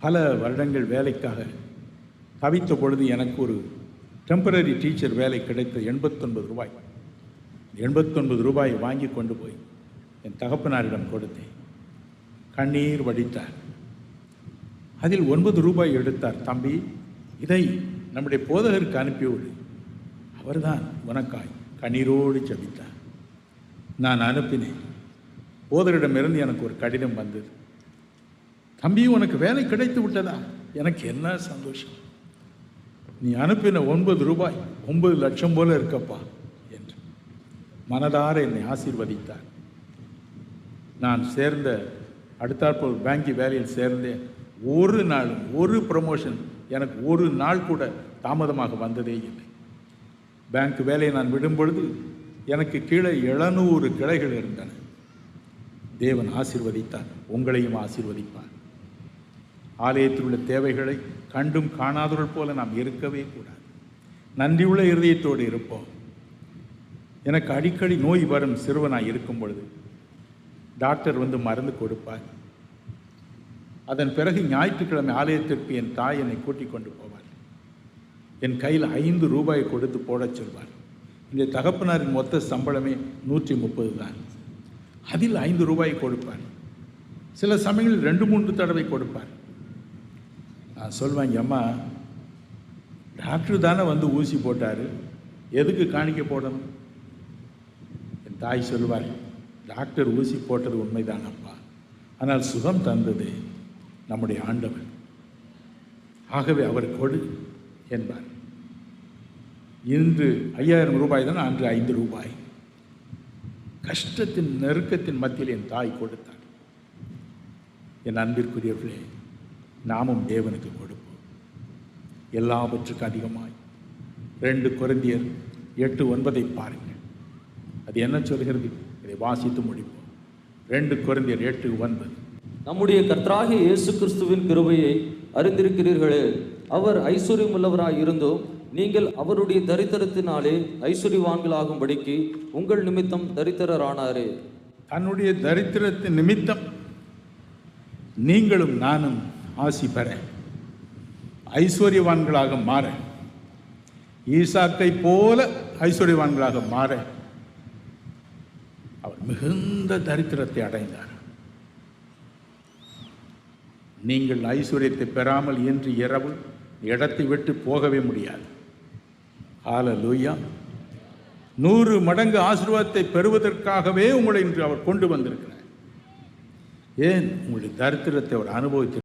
பல வருடங்கள் வேலைக்காக தவித்த பொழுது எனக்கு ஒரு டெம்பரரி டீச்சர் வேலை கிடைத்த 89 ரூபாய். 89 ரூபாயை வாங்கி கொண்டு போய் என் தகப்பனாரிடம் கொடுத்தேன். கண்ணீர் வடித்தார். அதில் 9 ரூபாய் எடுத்தார். தம்பி, இதை நம்முடைய போதகருக்கு அனுப்பிவிடு, அவர்தான் உனக்காய் கண்ணீரோடு ஜெபித்தார். நான் அனுப்பினேன். போதரிடமிருந்து எனக்கு ஒரு கடிதம் வந்தது. தம்பி, உனக்கு வேலை கிடைத்து விட்டதா? எனக்கு என்ன சந்தோஷம்! நீ அனுப்பின 9 ரூபாய் 9 லட்சம் போல இருக்கப்பா என்று மனதார என்னை ஆசீர்வதித்தார். நான் சேர்ந்த அடுத்தாற்போல் பேங்கி வேலையில் சேர்ந்தேன். ஒரு நாளும் ஒரு ப்ரமோஷன் எனக்கு ஒரு நாள் கூட தாமதமாக வந்ததே இல்லை. பேங்க் வேலையை நான் விடும் பொழுது எனக்கு கீழே 700 கிளைகள் இருந்தன. தேவன் ஆசீர்வதித்தார். உங்களையும் ஆசீர்வதிப்பார். ஆலயத்தில் உள்ள தேவைகளை கண்டும் காணாதவர்கள் போல நாம் இருக்கவே கூடாது. நன்றியுள்ள இருதயத்தோடு இருப்போம். எனக்கு அடிக்கடி நோய் வரும் சிறுவனாய் இருக்கும் பொழுது டாக்டர் வந்து மருந்து கொடுப்பார். அதன் பிறகு ஞாயிற்றுக்கிழமை ஆலயத்திற்கு என் தாய் என்னை கூட்டிக் கொண்டு போவார். என் கையில் 5 ரூபாயை கொடுத்து போடச் சொல்வார். இந்த தகப்பனாரின் மொத்த சம்பளமே 130 தான். அதில் 5 ரூபாய் கொடுப்பார். சில சமயங்களில் 2-3 தடவை கொடுப்பார். நான் சொல்வேன், அம்மா, டாக்டர் தானே வந்து ஊசி போட்டார், எதுக்கு காணிக்க போடணும்? என் தாய் சொல்வார், டாக்டர் ஊசி போட்டது உண்மைதானப்பா, ஆனால் சுகம் தந்தது நம்முடைய ஆண்டவர், ஆகவே அவர் கொடு என்பார். இன்று 5000 ரூபாய் தான், அன்று 5 ரூபாய். கஷ்டத்தின் நெருக்கத்தின் மத்தியில் என் தாய் கொடுத்தார். என் அன்பிற்குரியவர்களே, நாமும் தேவனுக்கு கொடுப்போம். எல்லாவற்றுக்கும் அதிகமாய் 2 கொரிந்தியர் 8:9 பாருங்கள். அது என்ன சொல்கிறது? இதை வாசித்து முடிப்போம். 2 கொரிந்தியர் 8:9. நம்முடைய கர்த்தராகிய இயேசு கிறிஸ்துவின் கிருபையை அறிந்திருக்கிறீர்களே. அவர் ஐஸ்வர்யமுள்ளவராய் இருந்தோம் நீங்கள் அவருடைய தரித்திரத்தினாலே ஐஸ்வர்யவான்களாகும்படிக்கு உங்கள் நிமித்தம் தரித்திரரானாரே. தன்னுடைய தரித்திரத்தின் நிமித்தம் நீங்களும் நானும் ஆசி பெற, ஐஸ்வர்யவான்களாக மாற, ஈசாக்கை போல ஐஸ்வர்யவான்களாக மாற அவர் மிகுந்த தரித்திரத்தை அடைந்தார். நீங்கள் ஐஸ்வர்யத்தை பெறாமல் இன்று இரவு இடத்தை விட்டு போகவே முடியாது. ஹல்லேலூயா. 100 மடங்கு ஆசீர்வாதத்தை பெறுவதற்காகவே உங்களை இன்று அவர் கொண்டு வந்திருக்கிறார். ஏன்? உங்களுடைய தரித்திரத்தை அவர் அனுபவித்து